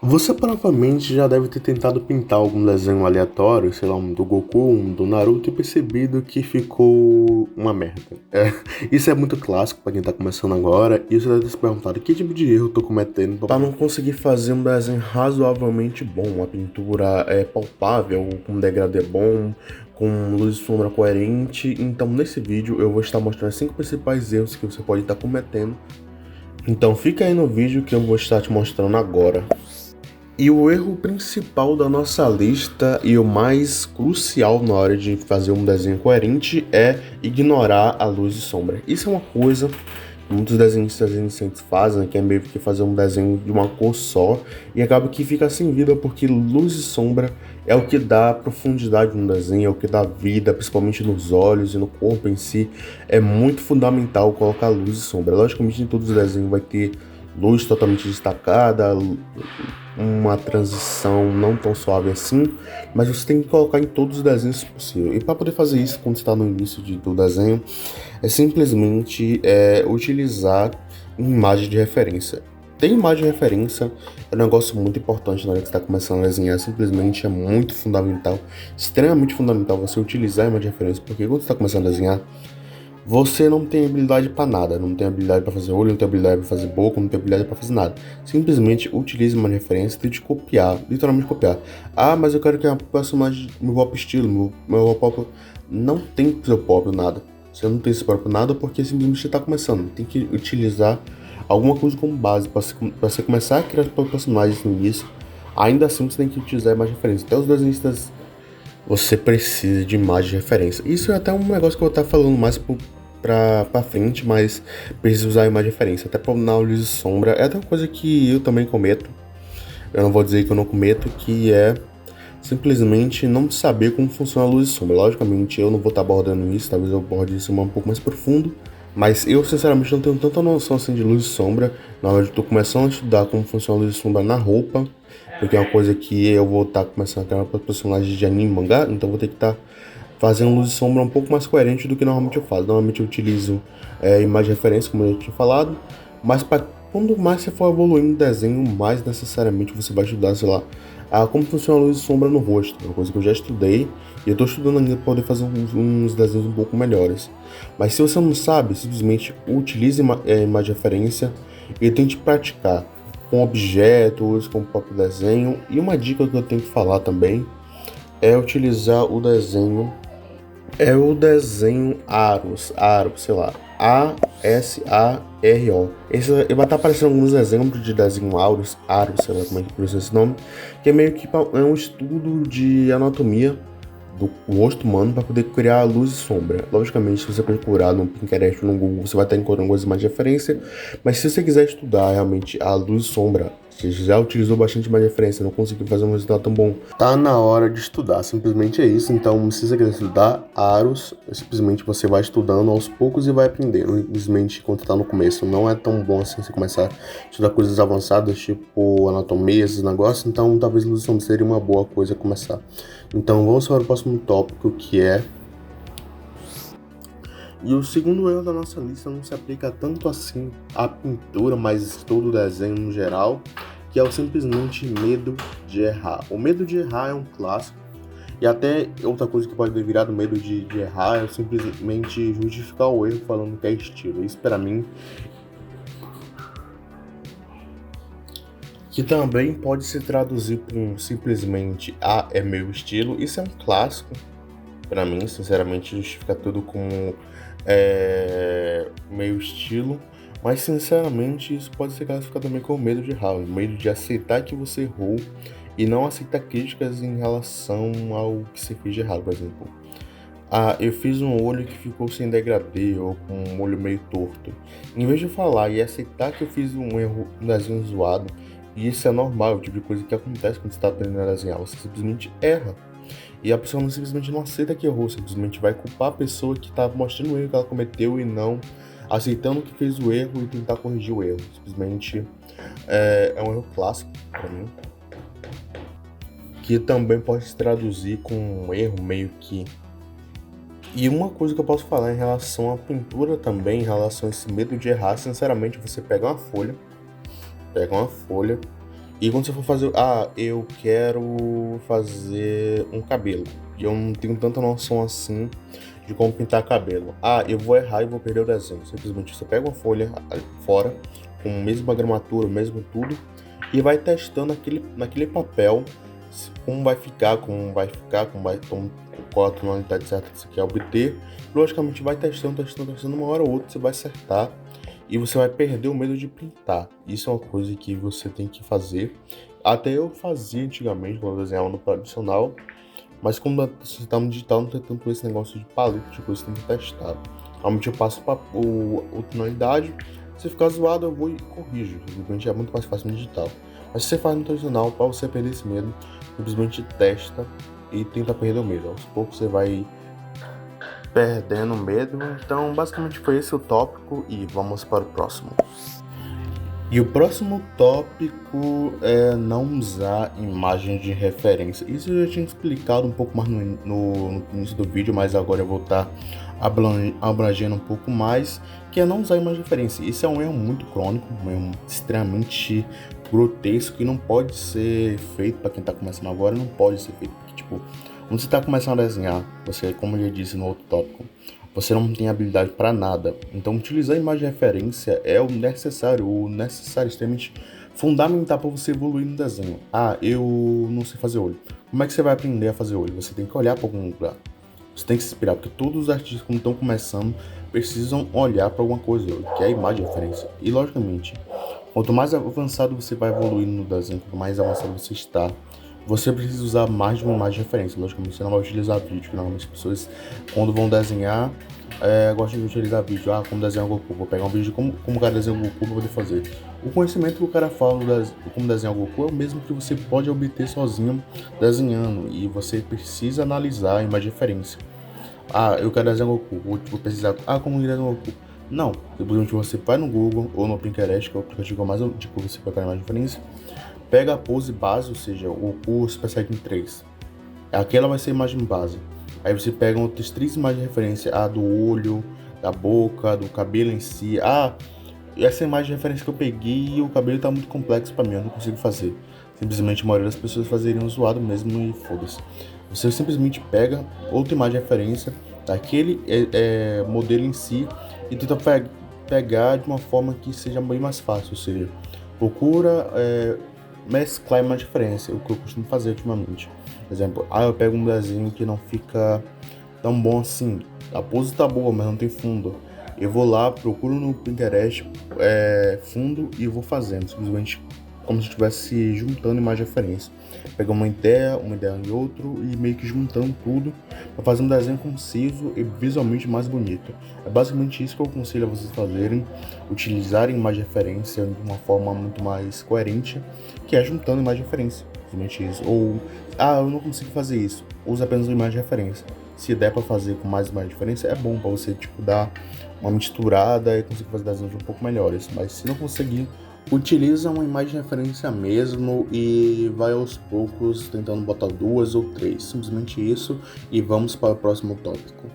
Você provavelmente já deve ter tentado pintar algum desenho aleatório, sei lá, um do Goku, um do Naruto, e percebido que ficou uma merda. Isso é muito clássico para quem tá começando agora, e você deve ter se perguntado que tipo de erro eu tô cometendo para não conseguir fazer um desenho razoavelmente bom, uma pintura palpável, com um degradê bom, com luz e sombra coerente. Então nesse vídeo eu vou estar mostrando 5 principais erros que você pode estar cometendo. Então fica aí no vídeo que eu vou estar te mostrando agora. E o erro principal da nossa lista e o mais crucial na hora de fazer um desenho coerente é ignorar a luz e sombra. Isso é uma coisa que muitos desenhistas iniciantes fazem, que é meio que fazer um desenho de uma cor só e acaba que fica sem vida, porque luz e sombra é o que dá profundidade no desenho, é o que dá vida, principalmente nos olhos e no corpo em si. É muito fundamental colocar luz e sombra. Logicamente, em todos os desenhos vai ter luz totalmente destacada, uma transição não tão suave assim, mas você tem que colocar em todos os desenhos possível. E para poder fazer isso, quando está no início do desenho, é simplesmente utilizar uma imagem de referência. Ter imagem de referência é um negócio muito importante na hora que você está começando a desenhar, simplesmente é muito fundamental, extremamente fundamental você utilizar a imagem de referência, porque quando você está começando a desenhar, você não tem habilidade para nada, não tem habilidade para fazer olho, não tem habilidade para fazer boca, não tem habilidade para fazer nada. Simplesmente utilize uma referência e tente copiar, literalmente copiar. Ah, mas eu quero que a personagem, meu próprio estilo, meu próprio... Não tem seu próprio nada. Você não tem seu próprio nada porque simplesmente está começando. Tem que utilizar alguma coisa como base para você começar a criar seus personagens no início. Ainda assim você tem que utilizar mais referência. Até os desenhistas, você precisa de imagem de referência. Isso é até um negócio que eu vou estar falando mais pra frente, mas precisa usar a imagem de referência. Até pra na luz e sombra. É até uma coisa que eu também cometo. Eu não vou dizer que eu não cometo, que é simplesmente não saber como funciona a luz e sombra. Logicamente, eu não vou estar abordando isso, talvez eu aborde isso um pouco mais profundo. Mas eu, sinceramente, não tenho tanta noção assim de luz e sombra. Na hora de eu tô começando a estudar como funciona a luz e sombra na roupa, porque é uma coisa que eu vou estar começando a criar para personagens de anime e mangá, então eu vou ter que estar fazendo luz e sombra um pouco mais coerente do que normalmente eu faço. Normalmente eu utilizo imagem de referência, como eu já tinha falado, mas quando mais você for evoluindo no desenho, mais necessariamente você vai estudar, sei lá, como funciona a luz e sombra no rosto. É uma coisa que eu já estudei e eu estou estudando ainda para poder fazer uns desenhos um pouco melhores. Mas se você não sabe, simplesmente utilize imagem de referência e tente praticar com objetos, com o próprio desenho. E uma dica que eu tenho que falar também é utilizar o desenho Aro, sei lá, ASARO. Esse vai estar aparecendo alguns exemplos de desenho Aro, sei lá como é que pronuncia esse nome, que é meio que é um estudo de anatomia do rosto humano para poder criar luz e sombra. Logicamente, se você procurar no Pinterest ou no Google, você vai estar encontrando coisas mais de referência, mas se você quiser estudar realmente a luz e sombra, você já utilizou bastante mais referência, não conseguiu fazer um resultado tão bom, tá na hora de estudar, simplesmente é isso. Então, se você quiser estudar aros, simplesmente você vai estudando aos poucos e vai aprendendo. Simplesmente quando tá no começo, não é tão bom assim você começar a estudar coisas avançadas, tipo anatomia, esses negócios, então talvez luz e sombra seria uma boa coisa a começar. Então vamos para o próximo tópico, que é... E o segundo erro da nossa lista não se aplica tanto assim à pintura, mas todo o desenho no geral, que é o simplesmente medo de errar. O medo de errar é um clássico, e até outra coisa que pode virar do medo de errar é simplesmente justificar o erro falando que é estilo. Isso para mim, que também pode se traduzir por simplesmente é meu estilo. Isso é um clássico para mim, sinceramente, justifica tudo como meu estilo, mas sinceramente isso pode ser classificado também como medo de errar, medo de aceitar que você errou e não aceitar críticas em relação ao que você fez de errado. Por exemplo, eu fiz um olho que ficou sem degradê ou com um olho meio torto. Em vez de falar e aceitar que eu fiz um erro, um desenho zoado, e isso é normal, o tipo de coisa que acontece quando você está aprendendo a desenhar, você simplesmente erra. E a pessoa simplesmente não aceita que errou, simplesmente vai culpar a pessoa que está mostrando o erro que ela cometeu e não aceitando que fez o erro e tentar corrigir o erro. Simplesmente é um erro clássico para mim, que também pode se traduzir com um erro meio que... E uma coisa que eu posso falar em relação à pintura também, em relação a esse medo de errar, sinceramente, você pega uma folha E quando você for fazer, eu quero fazer um cabelo, e eu não tenho tanta noção assim de como pintar cabelo. Eu vou errar e vou perder o desenho. Simplesmente você pega uma folha fora, com a mesma gramatura, o mesmo tudo, e vai testando naquele papel qual a tonalidade certa que você quer obter. Logicamente vai testando, uma hora ou outra você vai acertar e você vai perder o medo de pintar. Isso é uma coisa que você tem que fazer. Até eu fazia antigamente, quando eu desenhava no tradicional, mas como você tá no digital, não tem tanto esse negócio de paleta de coisa que você tem que testar. Realmente eu passo o tonalidade, se ficar zoado eu vou e corrijo. Simplesmente é muito mais fácil no digital. Mas se você faz no tradicional, para você perder esse medo, simplesmente testa e tenta perder o medo. Aos poucos você vai perdendo o medo. Então basicamente foi esse o tópico e vamos para o próximo. E o próximo tópico é não usar imagens de referência. Isso eu já tinha explicado um pouco mais no início do vídeo, mas agora eu vou estar abrangendo um pouco mais, que é não usar imagem de referência. Isso é um erro muito crônico, um erro extremamente grotesco que não pode ser feito para quem está começando agora, não pode ser feito. Porque, tipo, quando você está começando a desenhar, você, como eu já disse no outro tópico, você não tem habilidade para nada. Então, utilizar a imagem de referência é o necessário, extremamente fundamental para você evoluir no desenho. Eu não sei fazer olho. Como é que você vai aprender a fazer olho? Você tem que olhar para algum lugar. Você tem que se inspirar, porque todos os artistas, quando estão começando, precisam olhar para alguma coisa, que é a imagem de referência. E, logicamente, quanto mais avançado você vai evoluindo no desenho, quanto mais avançado você está, você precisa usar mais de uma imagem de referência. Logicamente, você não vai utilizar vídeo, que normalmente as pessoas, quando vão desenhar, gostam de utilizar vídeo. Como desenhar o Goku. Vou pegar um vídeo de como o cara desenha o Goku para poder fazer. O conhecimento que o cara fala de como desenhar o Goku é o mesmo que você pode obter sozinho desenhando. E você precisa analisar a imagem de referência. Eu quero desenhar o Goku. Vou precisar. Como desenhar o Goku? Não. Simplesmente você vai no Google ou no Pinterest, que é o aplicativo mais tipo você para imagem de referência. Pega a pose base, ou seja, o Goku Super Saiyajin 3. Aquela vai ser a imagem base. Aí você pega outras 3 imagens de referência, a do olho, da boca, do cabelo em si. Essa imagem de referência que eu peguei e o cabelo tá muito complexo pra mim, eu não consigo fazer. Simplesmente a maioria das pessoas fazeriam zoado mesmo e foda-se. Você simplesmente pega outra imagem de referência daquele modelo em si e tenta pegar de uma forma que seja bem mais fácil, ou seja, procura mesclar imagem de referência, o que eu costumo fazer ultimamente. Por exemplo, eu pego um desenho que não fica tão bom assim, a pose tá boa, mas não tem fundo. Eu vou lá, procuro no Pinterest fundo e vou fazendo, simplesmente como se estivesse juntando imagem de referência. Pegar uma ideia em outro e meio que juntando tudo para fazer um desenho conciso e visualmente mais bonito. É basicamente isso que eu aconselho a vocês fazerem, utilizarem imagem de referência de uma forma muito mais coerente, que é juntando imagem de referência. Simplesmente isso. Ou, eu não consigo fazer isso. Use apenas uma imagem de referência. Se der para fazer com mais imagem de referência, é bom para você dar uma misturada e conseguir fazer desenhos um pouco melhores. Mas se não conseguir, utiliza uma imagem de referência mesmo e vai aos poucos tentando botar 2 ou 3. Simplesmente isso e vamos para o próximo tópico.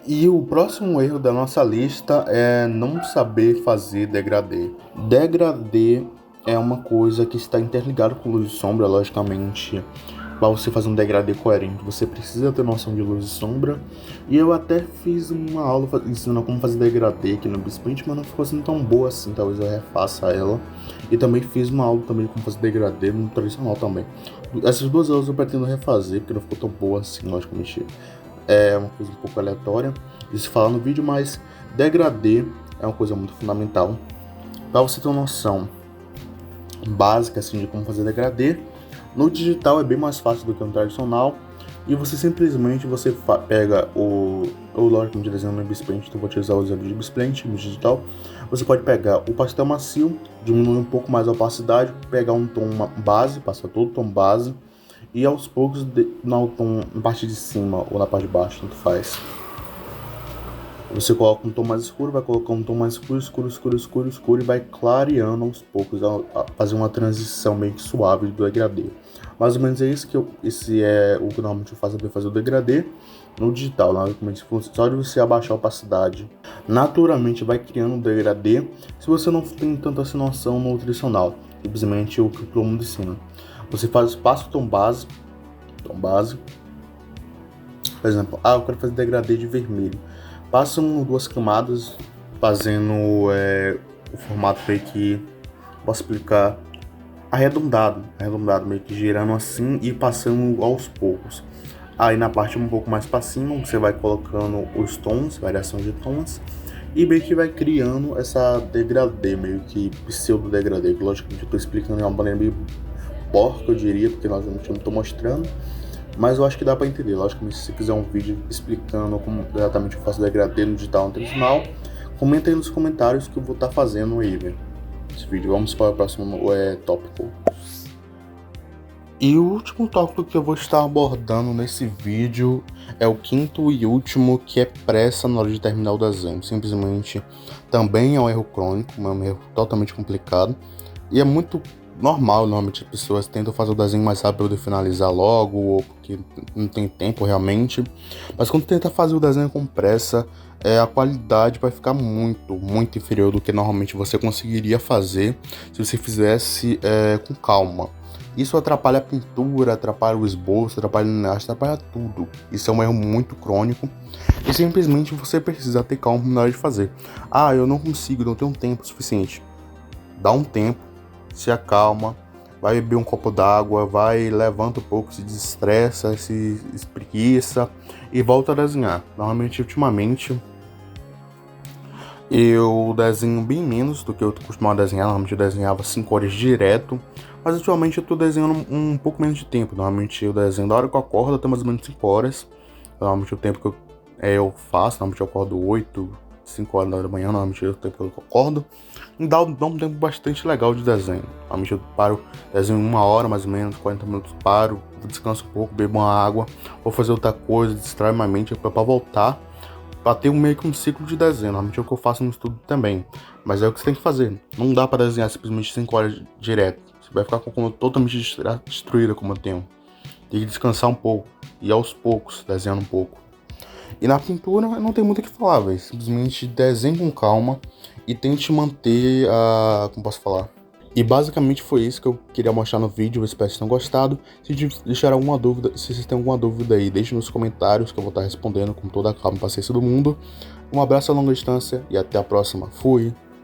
E o próximo erro da nossa lista é não saber fazer degradê. Degradê é uma coisa que está interligada com luz e sombra, logicamente. Para você fazer um degradê coerente, você precisa ter noção de luz e sombra. E eu até fiz uma aula ensinando como fazer degradê aqui no Bispaint, mas não ficou assim tão boa assim, talvez eu refaça ela. E também fiz uma aula também de como fazer degradê no tradicional também. Essas 2 aulas eu pretendo refazer, porque não ficou tão boa assim, logicamente. É uma coisa um pouco aleatória de se falar no vídeo, mas degradê é uma coisa muito fundamental. Para você ter uma noção básica assim, de como fazer degradê, no digital é bem mais fácil do que no tradicional. E você simplesmente pega lógico de desenho no Bispaint, então eu vou utilizar o exemplo de Bispaint no digital. Você pode pegar o pastel macio, diminuir um pouco mais a opacidade, pegar um tom base, passar todo o tom base e aos poucos na parte de cima ou na parte de baixo, tanto faz. Você coloca um tom mais escuro, vai colocar um tom mais escuro e vai clareando aos poucos, a fazer uma transição meio que suave do degradê. Mais ou menos é isso esse é o que normalmente eu faço para fazer o degradê no digital. Normalmente, só de você abaixar a opacidade, naturalmente vai criando um degradê, se você não tem tanta essa noção no tradicional. Simplesmente o que todo mundo ensina. Você passa o tom base, por exemplo, eu quero fazer degradê de vermelho. Passa 1 ou 2 camadas, fazendo o formato meio que, posso explicar, arredondado, meio que girando assim e passando aos poucos. Aí na parte um pouco mais para cima, você vai colocando os tons, variação de tons, e meio que vai criando essa degradê, meio que pseudo degradê. Logicamente eu estou explicando de uma maneira meio porca, eu diria, porque nós não estou mostrando, mas eu acho que dá para entender. Logicamente, se você quiser um vídeo explicando como exatamente eu faço degradê no digital no tradicional, comenta aí nos comentários que eu vou estar fazendo aí, velho. Esse vídeo. Vamos para o próximo tópico. E o último tópico que eu vou estar abordando nesse vídeo é o quinto e último, que é pressa na hora de terminar o desenho. Simplesmente também é um erro crônico, é um erro totalmente complicado. E é muito normal, normalmente as pessoas tentam fazer o desenho mais rápido de finalizar logo, ou porque não tem tempo realmente. Mas quando tenta fazer o desenho com pressa, a qualidade vai ficar muito inferior do que normalmente você conseguiria fazer se você fizesse com calma. Isso atrapalha a pintura, atrapalha o esboço, atrapalha o linhagem, atrapalha tudo. Isso é um erro muito crônico e simplesmente você precisa ter calma na hora de fazer. Eu não consigo, não tenho tempo suficiente. Dá um tempo, se acalma, vai beber um copo d'água, vai, levanta um pouco, se desestressa, se espreguiça e volta a desenhar. Normalmente, ultimamente, eu desenho bem menos do que eu costumava desenhar. Normalmente eu desenhava 5 horas direto, mas ultimamente eu tô desenhando um pouco menos de tempo. Normalmente eu desenho da hora que eu acordo até mais ou menos 5 horas. Normalmente o tempo que eu faço, normalmente eu acordo 8, 5 horas da manhã, normalmente é o tempo que eu acordo. E dá um tempo bastante legal de desenho. Normalmente eu paro, desenho 1 hora mais ou menos, 40 minutos, paro, descanso um pouco, bebo uma água, vou fazer outra coisa, distrair minha mente pra voltar. Pra ter meio que um ciclo de desenho. Normalmente é o que eu faço no estudo também. Mas é o que você tem que fazer. Não dá pra desenhar simplesmente 5 horas direto. Você vai ficar com a coluna totalmente destruída como eu tenho. Tem que descansar um pouco. E aos poucos, desenhando um pouco. E na pintura não tem muito o que falar, velho. Simplesmente desenhe com calma e tente manter a... como posso falar? E basicamente foi isso que eu queria mostrar no vídeo, eu espero que vocês tenham gostado. Se deixar alguma dúvida, se vocês têm alguma dúvida aí, deixe nos comentários que eu vou estar respondendo com toda a calma e paciência do mundo. Um abraço a longa distância e até a próxima. Fui!